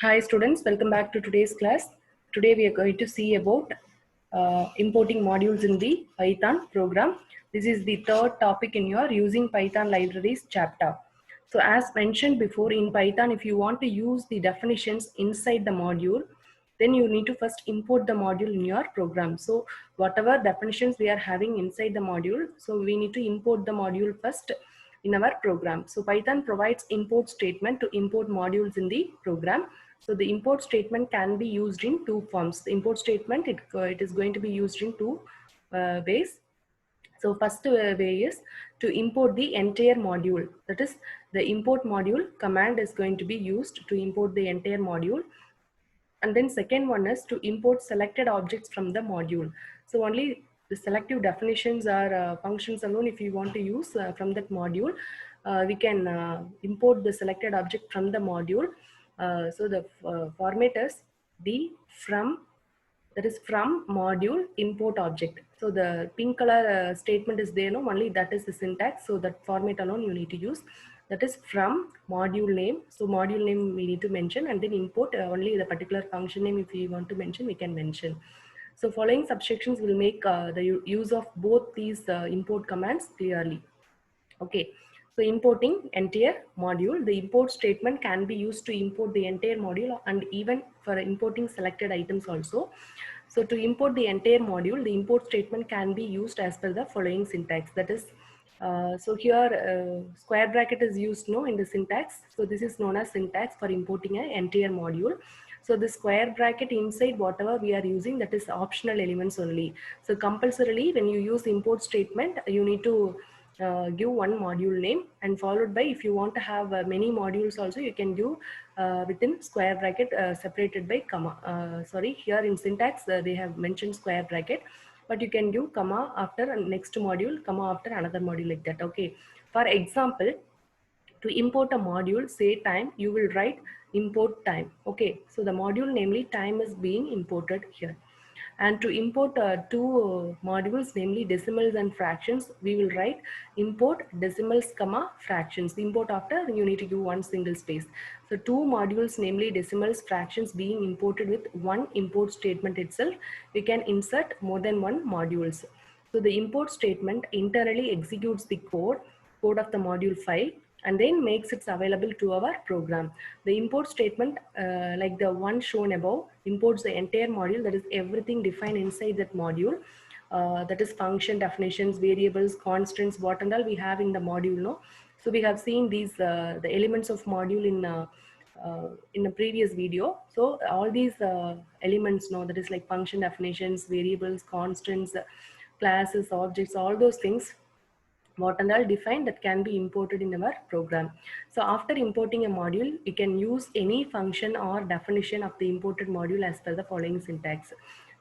Hi students, welcome back to today's class. Today we are going to see about importing modules in the Python program. This is the third topic in your using Python libraries chapter. So as mentioned before, in Python, if you want to use the definitions inside the module, then you need to first import the module in your program. So whatever definitions we are having inside the module, so we need to import the module first in our program. So Python provides import statement to import modules in the program. So the import statement can be used in two forms. The import statement, it is going to be used in two ways. So first way is to import the entire module. That is, the import module command is going to be used to import the entire module. And then second one is to import selected objects from the module. So only the selective definitions or functions alone, if you want to use from that module, we can import the selected object from the module. So the format is the from, that is from module import object. So the pink color statement is there, no, only that is the syntax. So that format alone you need to use. That is from module name. So module name we need to mention, and then import only the particular function name. If we want to mention, we can mention. So following subsections will make the use of both these import commands clearly. Okay, so importing entire module, the import statement can be used to import the entire module and even for importing selected items also. So to import the entire module, the import statement can be used as per the following syntax. That is, so here square bracket is used no in the syntax. So this is known as syntax for importing an entire module. So the square bracket inside whatever we are using, that is optional elements only. So compulsorily when you use import statement, you need to give one module name, and followed by, if you want to have many modules also, you can give within square bracket separated by comma. Sorry, here in syntax they have mentioned square bracket, but you can give comma after next module, comma after another module, like that. Okay, for example, to import a module, say time, you will write import time. Okay, so the module namely time is being imported here. And to import two modules, namely decimals and fractions, we will write import decimals comma fractions. The import after, you need to give one single space. So two modules, namely decimals, fractions being imported with one import statement itself, we can insert more than one modules. So the import statement internally executes the code of the module file, and then makes it available to our program. The import statement, like the one shown above, imports the entire module, that is everything defined inside that module. That is function definitions, variables, constants, what and all we have in the module. No, so we have seen these the elements of module in a previous video. So all these elements, no, that is like function definitions, variables, constants, classes, objects, all those things, what and all defined, that can be imported in our program. So after importing a module, you can use any function or definition of the imported module as per the following syntax.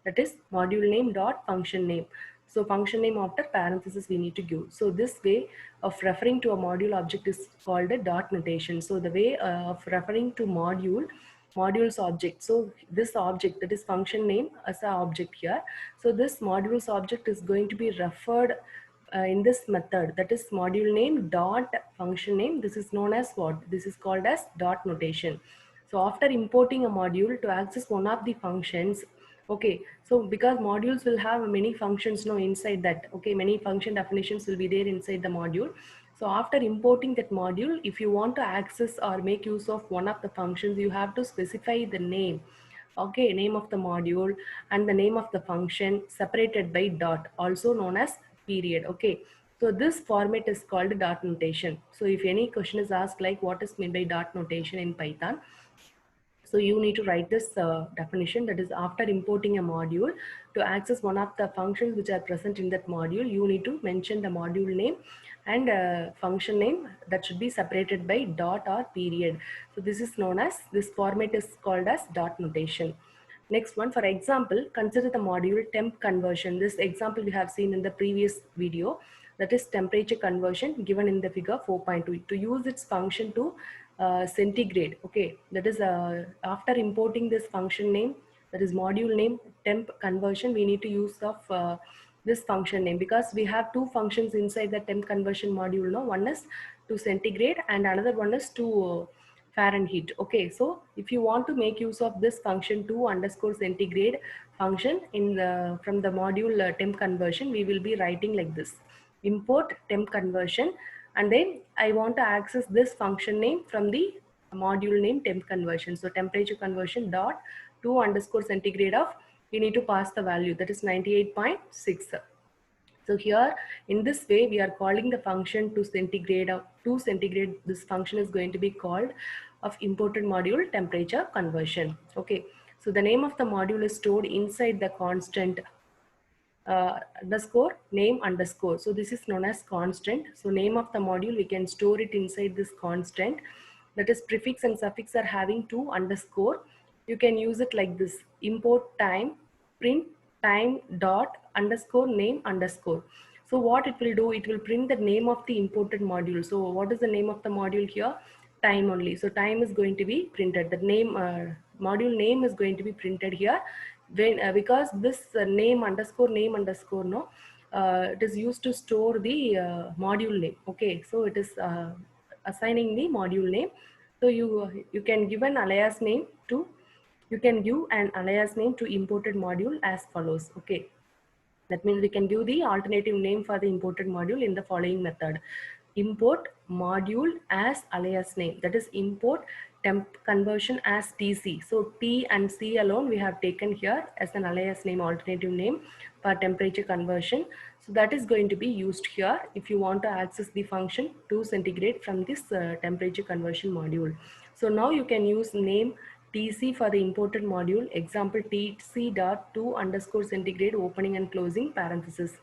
That is module name dot function name. So function name after parenthesis we need to give. So this way of referring to a module object is called a dot notation. So the way of referring to modules object. So this object, that is function name as a object here. So this modules object is going to be referred in this method, that is module name dot function name. This is known as what? This is called as dot notation. So after importing a module, to access one of the functions, okay, so because modules will have many functions no inside that, okay, many function definitions will be there inside the module. So after importing that module, if you want to access or make use of one of the functions, you have to specify the name, okay, name of the module and the name of the function separated by dot, also known as period. Okay, so this format is called dot notation. So if any question is asked like what is meant by dot notation in Python, so you need to write this definition, that is after importing a module, to access one of the functions which are present in that module, you need to mention the module name and function name, that should be separated by dot or period. So this is known as, this format is called as dot notation. Next one, for example, consider the module temp conversion. This example we have seen in the previous video, that is temperature conversion given in the figure 4.2. To use its function to centigrade, okay, that is after importing this function name, that is module name temp conversion, we need to use of this function name, because we have two functions inside the temp conversion module. No, one is to centigrade and another one is to Fahrenheit. Okay, so if you want to make use of this function 2 underscore centigrade function in the from the module temp conversion, we will be writing like this: import temp conversion, and then I want to access this function name from the module name temp conversion. So temperature conversion dot 2 underscore centigrade of, you need to pass the value, that is 98.6. So here in this way we are calling the function to centigrade of 2 centigrade. This function is going to be called of imported module temperature conversion. Okay, so the name of the module is stored inside the constant underscore name underscore. So this is known as constant. So name of the module, we can store it inside this constant. That is, prefix and suffix are having 2 underscore. You can use it like this: import time print time dot underscore name underscore. So what it will do, it will print the name of the imported module. So what is the name of the module here? Time only. So time is going to be printed. The name module name is going to be printed here. When because this name underscore no, it is used to store the module name. Okay, so it is assigning the module name. So you can give an alias name to, you can give an alias name to imported module as follows. Okay, that means we can give the alternative name for the imported module in the following method: import module as alias name, that is import temp conversion as TC. So T and C alone we have taken here as an alias name, alternative name for temperature conversion. So that is going to be used here if you want to access the function 2 centigrade from this temperature conversion module. So now you can use name TC for the imported module. Example TC dot 2 underscore centigrade opening and closing parenthesis.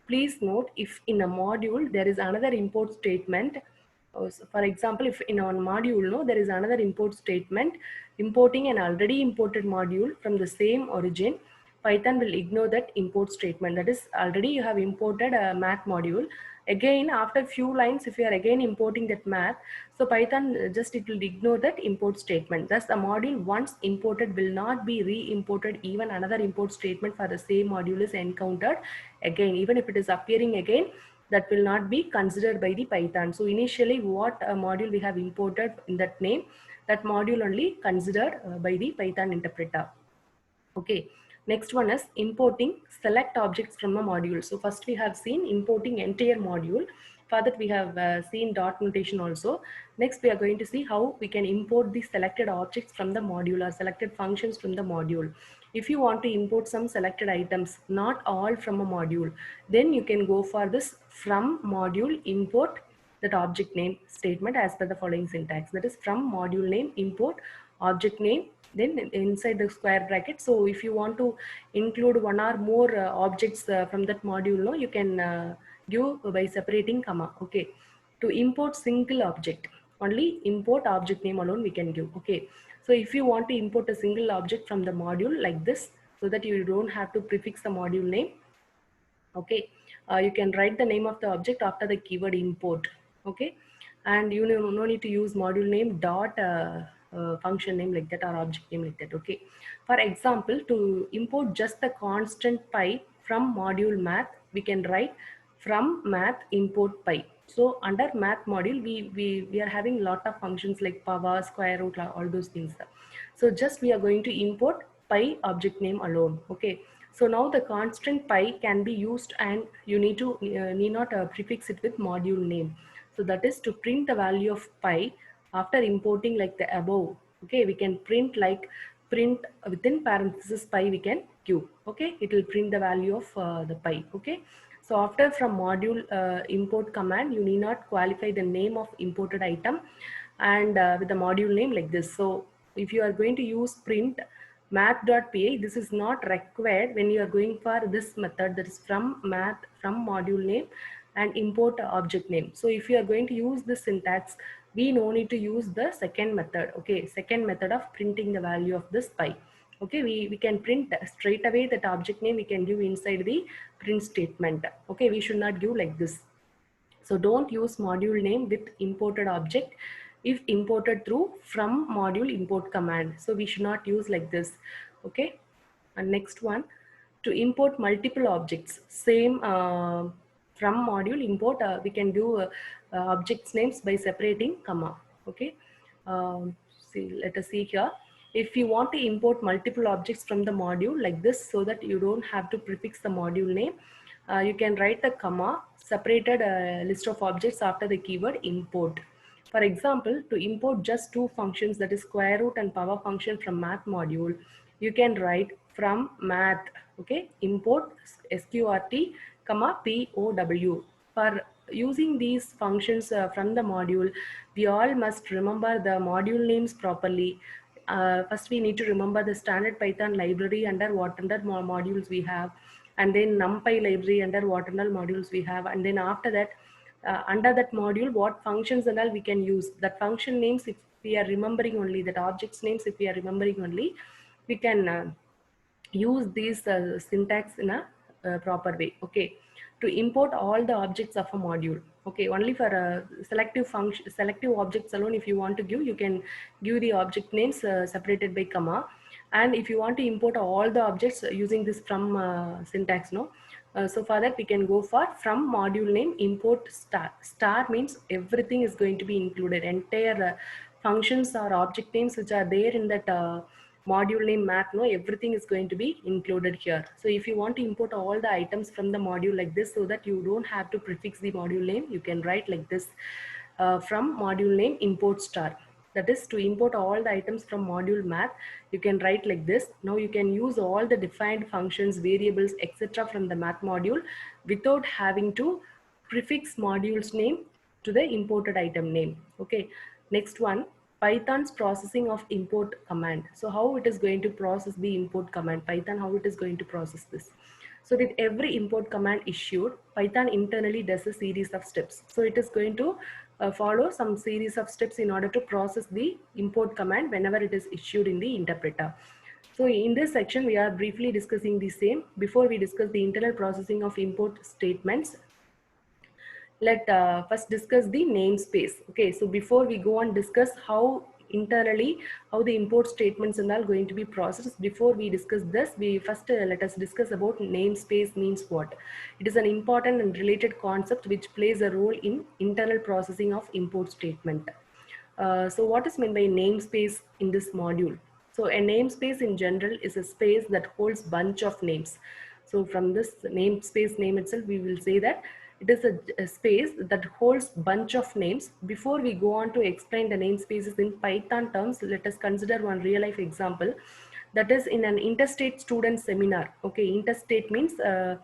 Please note, if in a module there is another import statement, so for example, if in one module no, there is another import statement importing an already imported module from the same origin, Python will ignore that import statement. That is, already you have imported a math module. Again, after few lines, if you are again importing that math, so Python just it will ignore that import statement. Thus, the module once imported will not be re-imported. Even another import statement for the same module is encountered again. Even if it is appearing again, that will not be considered by the Python. So initially, what module we have imported in that name, that module only considered by the Python interpreter. Okay, next one is importing select objects from a module. So first we have seen importing entire module. For that we have seen dot notation also. Next we are going to see how we can import the selected objects from the module or selected functions from the module. If you want to import some selected items, not all from a module, then you can go for this from module import that object name statement as per the following syntax. That is, from module name import object name, then inside the square bracket. So if you want to include one or more objects from that module, no, you can give by separating comma. Okay, to import single object, only import object name alone we can give. Okay, so if you want to import a single object from the module like this, so that you don't have to prefix the module name. Okay, you can write the name of the object after the keyword import. Okay, and you no need to use module name dot function name like that or object name like that. Okay, for example, to import just the constant pi from module math, we can write from math import pi. So under math module, we are having lot of functions like power, square root, all those things. So just we are going to import pi object name alone. Okay, so now the constant pi can be used, and you need to need not prefix it with module name. So that is to print the value of pi after importing like the above. Okay, we can print like print within parenthesis pi we can give. Okay, it will print the value of the pi. Okay, so after from module import command, you need not qualify the name of imported item and with the module name like this. So if you are going to use print math.py, this is not required when you are going for this method, that is from math from module name and import object name. So if you are going to use this syntax, we no need to use the second method. Okay, second method of printing the value of this pi. Okay, we can print straight away that object name we can give inside the print statement. Okay, we should not give like this. So don't use module name with imported object if imported through from module import command. So we should not use like this. Okay, and next one, to import multiple objects, same from module import we can do objects names by separating comma. Okay, See, let us see here. If you want to import multiple objects from the module like this, so that you don't have to prefix the module name, you can write the comma separated list of objects after the keyword import. For example, to import just two functions, that is square root and power function, from math module, you can write from math, okay, import sqrt comma pow. For using these functions from the module, we all must remember the module names properly. First we need to remember the standard Python library under what under modules we have, and then NumPy library under what under modules we have, and then after that, under that module, what functions and all we can use. That function names, if we are remembering only, that objects names, if we are remembering only, we can use these syntax in a proper way. Okay, to import all the objects of a module. Okay, only for selective function, selective objects alone, if you want to give, you can give the object names separated by comma. And if you want to import all the objects using this from syntax, no, so for that we can go for from module name import star. Star means everything is going to be included, entire functions or object names which are there in that module name math, no, everything is going to be included here. So if you want to import all the items from the module like this, so that you don't have to prefix the module name, you can write like this, from module name import star. That is, to import all the items from module math, you can write like this. Now you can use all the defined functions, variables, etc. from the math module without having to prefix module's name to the imported item name. Okay, next one, Python's processing of import command. So how it is going to process the import command, Python, how it is going to process this. So with every import command issued, Python internally does a series of steps. So it is going to follow some series of steps in order to process the import command whenever it is issued in the interpreter. So in this section, we are briefly discussing the same. Before we discuss the internal processing of import statements, let first discuss the namespace. Okay, so before we go on discuss how internally, how the import statements and all going to be processed, before we discuss this, we first let us discuss about namespace means what. It is an important and related concept which plays a role in internal processing of import statement. So what is meant by namespace in this module? So a namespace in general is a space that holds bunch of names. So from this namespace name itself, we will say that it is a space that holds bunch of names. Before we go on to explain the namespaces in Python terms, let us consider one real life example. That is in an interstate student seminar. Okay, interstate means the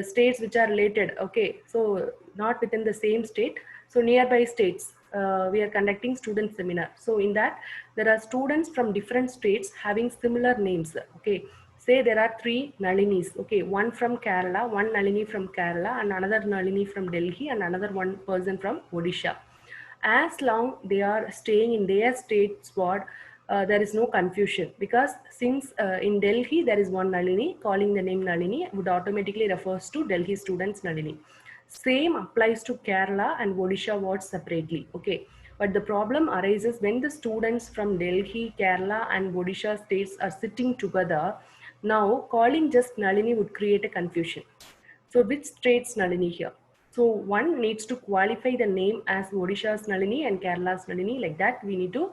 states which are related. Okay, so not within the same state, so nearby states. We are conducting student seminar. So in that, there are students from different states having similar names. Okay, say there are three Nalinis. Okay, one from Kerala, one Nalini from Kerala, and another Nalini from Delhi, and another one person from Odisha. As long they are staying in their state spot, there is no confusion, because since in Delhi there is one Nalini, calling the name Nalini would automatically refers to Delhi students Nalini. Same applies to Kerala and Odisha wards separately. Okay, but the problem arises when the students from Delhi, Kerala and Odisha states are sitting together. Now calling just Nalini would create a confusion. So which state's Nalini here? So one needs to qualify the name as Odisha's Nalini and Kerala's Nalini, like that we need to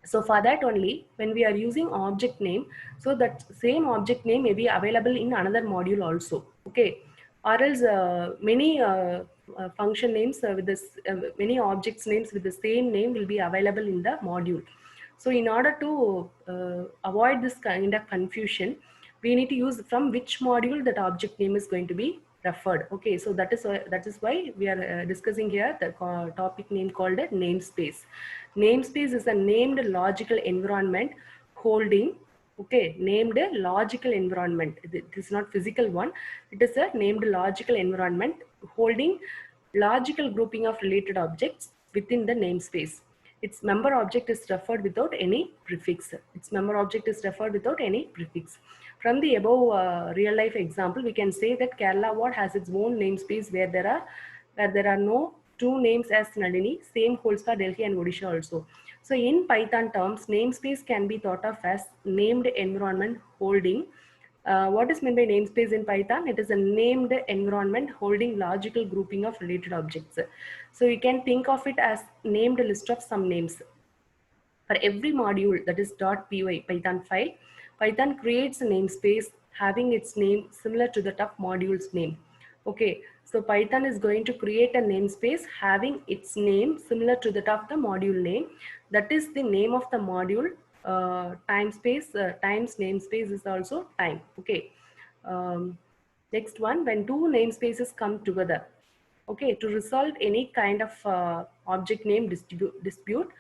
so for that only, when we are using object name, so that same object name may be available in another module also. Okay, or else many function names with this many objects names with the same name will be available in the module. So in order to avoid this kind of confusion, we need to use from which module that object name is going to be referred. Okay, so that is why we are discussing here the topic name called a namespace. Namespace is a named logical environment holding, okay, named logical environment. It is not physical one. It is a named logical environment holding logical grouping of related objects within the namespace. Its member object is referred without any prefix. Its member object is referred without any prefix. From the above real life example, we can say that Kerala ward has its own namespace where there are no two names as Nalini. Same holds for Delhi and Odisha also. So in Python terms, namespace can be thought of as named environment holding What is meant by namespace in Python? It is a named environment holding logical grouping of related objects. So you can think of it as named list of some names. For every module, that is .py Python file, Python creates a namespace having its name similar to that of module's name. Okay, so Python is going to create a namespace having its name similar to that of the module name. That is the name of the module. Times namespace is also time. Okay. Next one, when two namespaces come together, okay, to resolve any kind of object name dispute,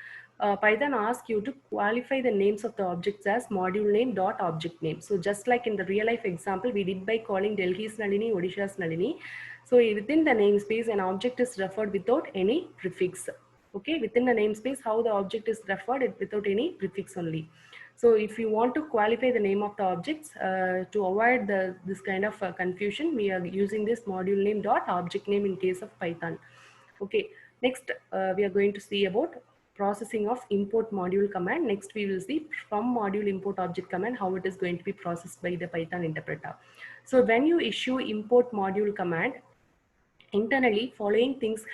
Python asks you to qualify the names of the objects as module name dot object name. So just like in the real life example we did by calling Delhi's Nalini, Odisha's Nalini. So within the namespace, an object is referred without any prefix. Okay, within the namespace, how the object is referred without any prefix only. So if you want to qualify the name of the objects, to avoid this kind of confusion, we are using this module name dot object name in case of Python. Okay, next we are going to see about processing of import module command. Next we will see from module import object command, how it is going to be processed by the Python interpreter. So when you issue import module command, internally following things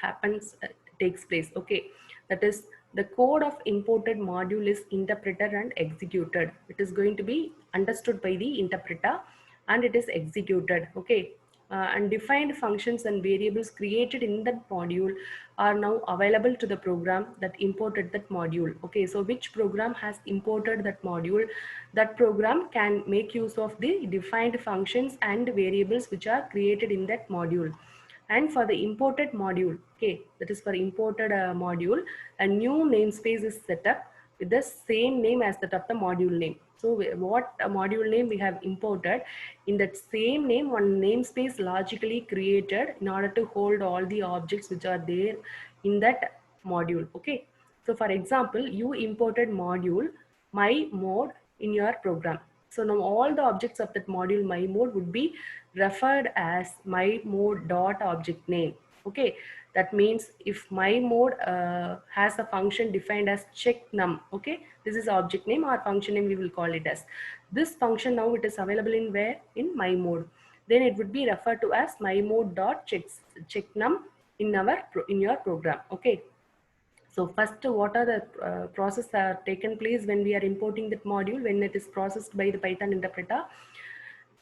takes place. Okay, that is, the code of imported module is interpreted and executed. It is going to be understood by the interpreter and it is executed. Okay, and defined functions and variables created in that module are now available to the program that imported that module. Okay, so which program has imported that module, that program can make use of the defined functions and variables which are created in that module. And for the imported module, okay, that is for imported module, a new namespace is set up with the same name as that of the module name. So what module name we have imported, in that same name one namespace logically created in order to hold all the objects which are there in that module. Okay, so for example, you imported module my mode in your program. So now all the objects of that module my mode would be referred as my mode dot object name. Okay, that means if my mode has a function defined as check num, okay, this is object name or function name we will call it as. This function now it is available in where? In my mode. Then it would be referred to as my mode dot check num in your program. Okay. So first, what are the process are taken place when we are importing that module? When it is processed by the Python interpreter,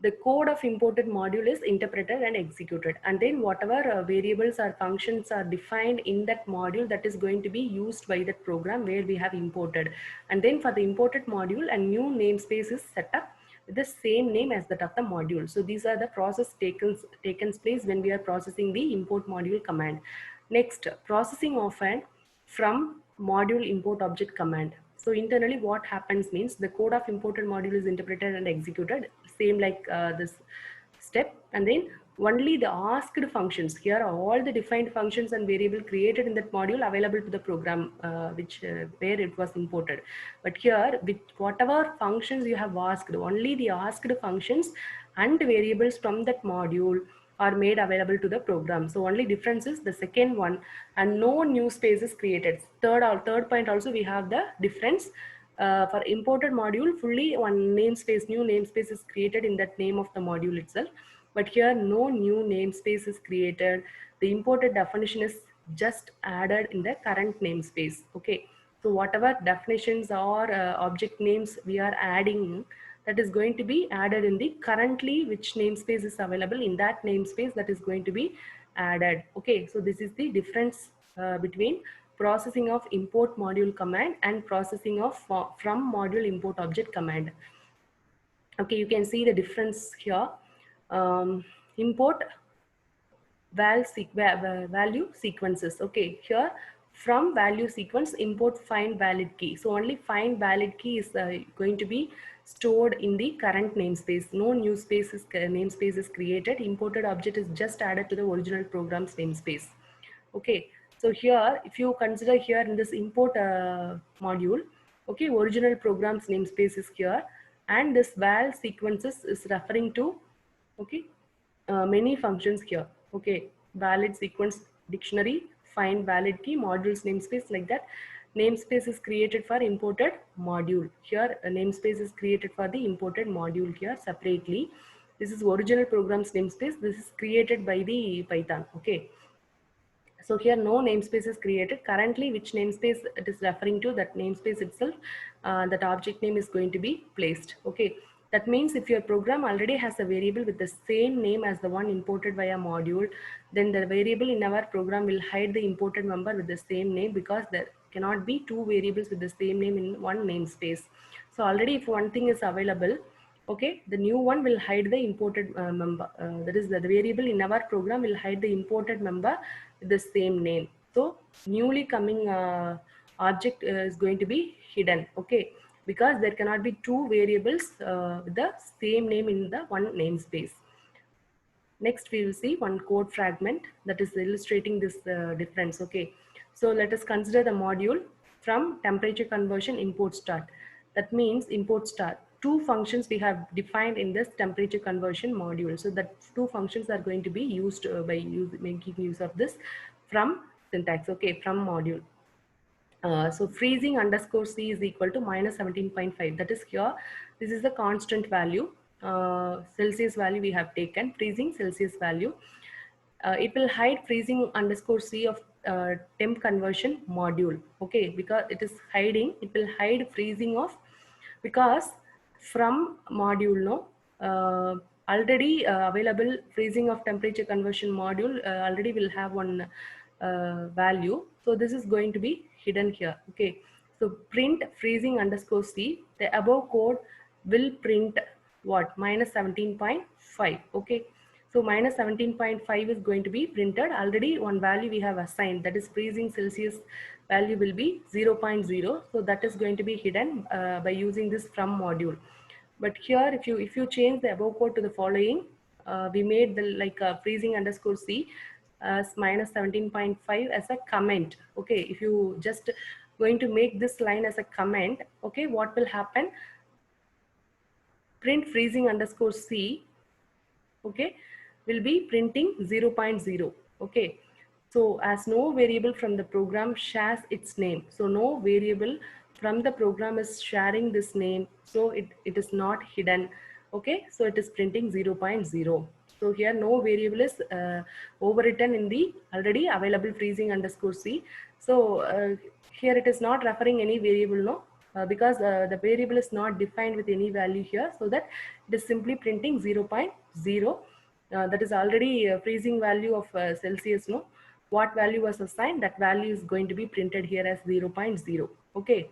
the code of imported module is interpreted and executed, and then whatever variables or functions are defined in that module, that is going to be used by that program where we have imported. And then for the imported module, a new namespace is set up with the same name as that of the module. So these are the process taken place when we are processing the import module command. Next, processing of an from module import object command. So internally what happens means the code of imported module is interpreted and executed, same like this step, and then only the asked functions, here are all the defined functions and variable created in that module available to the program where it was imported. But here with whatever functions you have asked, only the asked functions and variables from that module are made available to the program. So only difference is the second one, and no new space is created. Third point also we have the difference. For imported module, fully one namespace, new namespace is created in that name of the module itself. But here no new namespace is created. The imported definition is just added in the current namespace. Okay. So whatever definitions or object names we are adding, that is going to be added in the currently which namespace is available, in that namespace that is going to be added. Okay, so this is the difference between processing of import module command and processing of from module import object command. Okay, you can see the difference here. Import value sequences. Okay, here from value sequence import find valid key. So only find valid key is going to be stored in the current namespace. No new namespace is created. Imported object is just added to the original program's namespace. Okay, so here if you consider here in this import module, okay, original program's namespace is here, and this val sequences is referring to, okay, many functions here. Okay, valid sequence dictionary, find valid key, modules namespace, like that. namespace is created for imported module. Here a namespace is created for the imported module here separately. This is original program's namespace. This is created by the Python. Okay. So here no namespace is created. Currently which namespace it is referring to, that namespace itself, that object name is going to be placed. Okay. That means if your program already has a variable with the same name as the one imported via module, then the variable in our program will hide the imported member with the same name, because there cannot be two variables with the same name in one namespace. So already if one thing is available, okay, the new one will hide the imported member. That is the variable in our program will hide the imported member with the same name. So newly coming object is going to be hidden. Okay, because there cannot be two variables with the same name in the one namespace. Next we will see one code fragment that is illustrating this difference. Okay, so let us consider the module from temperature conversion import start. That means import start. Two functions we have defined in this temperature conversion module. So that two functions are going to be used by making use of this from syntax. Okay, from module. So freezing underscore C is equal to minus 17.5. That is here. This is the constant value. Celsius value we have taken. Freezing Celsius value. It will hide freezing underscore C of temp conversion module. Okay, because it is hiding. It will hide freezing of, because from module no. Already available freezing of temperature conversion module already will have one value. So this is going to be hidden here. Okay, so print freezing underscore C. The above code will print what? Minus 17.5. Okay, so minus 17.5 is going to be printed. Already one value we have assigned, that is freezing Celsius value will be 0.0. So that is going to be hidden by using this from module. But here if you change the above code to the following, we made the freezing underscore C as minus 17.5 as a comment. Okay, if you just going to make this line as a comment, okay, what will happen? Print freezing underscore C, okay, will be printing 0.0. Okay, so as no variable from the program shares its name, so no variable from the program is sharing this name, so it is not hidden. Okay, so it is printing 0.0. So here no variable is overwritten in the already available freezing underscore C. So here it is not referring any variable, no, because the variable is not defined with any value here, so that it is simply printing 0.0. That is already freezing value of Celsius, no, what value was assigned, that value is going to be printed here as 0.0. Okay,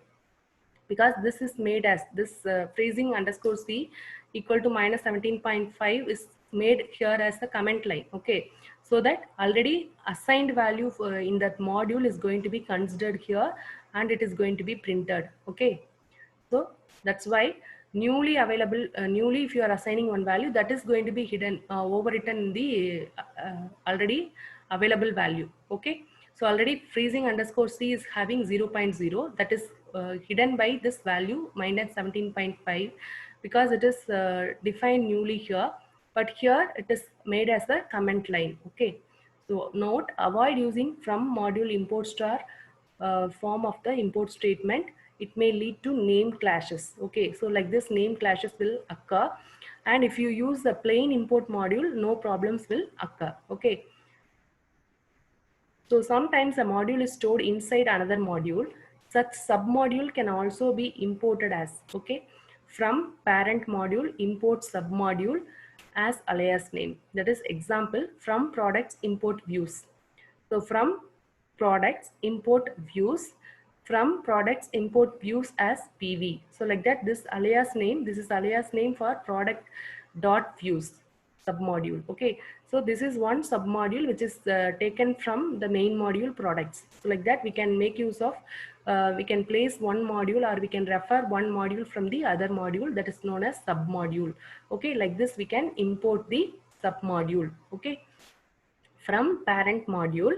because this is made as this freezing underscore C equal to minus 17.5 is made here as the comment line. Okay, so that already assigned value in that module is going to be considered here, and it is going to be printed. Okay, so that's why newly available, newly if you are assigning one value, that is going to be hidden, overwritten in the already available value. Okay, so already freezing underscore C is having 0.0, that is hidden by this value minus 17.5, because it is defined newly here, but here it is made as a comment line. Okay, so note, avoid using from module import star form of the import statement. It may lead to name clashes. Okay, so like this name clashes will occur, and if you use the plain import module, no problems will occur. Okay, so sometimes a module is stored inside another module. Such submodule can also be imported as, okay, from parent module import submodule as alias name. That is example, from products import views. So from products import views, from products import views as PV. So like that, this alias name, this is alias name for product dot views submodule. Okay, so this is one submodule which is taken from the main module products. So like that, we can make use of, we can place one module, or we can refer one module from the other module, that is known as submodule. Okay, like this we can import the submodule. Okay, from parent module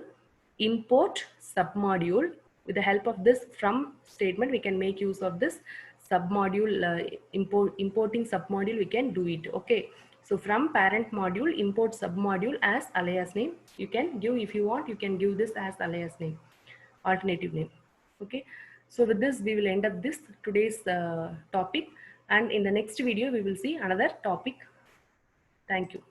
import submodule. With the help of this from statement, we can make use of this submodule, importing submodule, we can do it. Okay, so from parent module import submodule as alias name. You can give, if you want, you can give this as alias name, alternative name. Okay, So with this, we will end up this today's topic, and in the next video, we will see another topic. Thank you.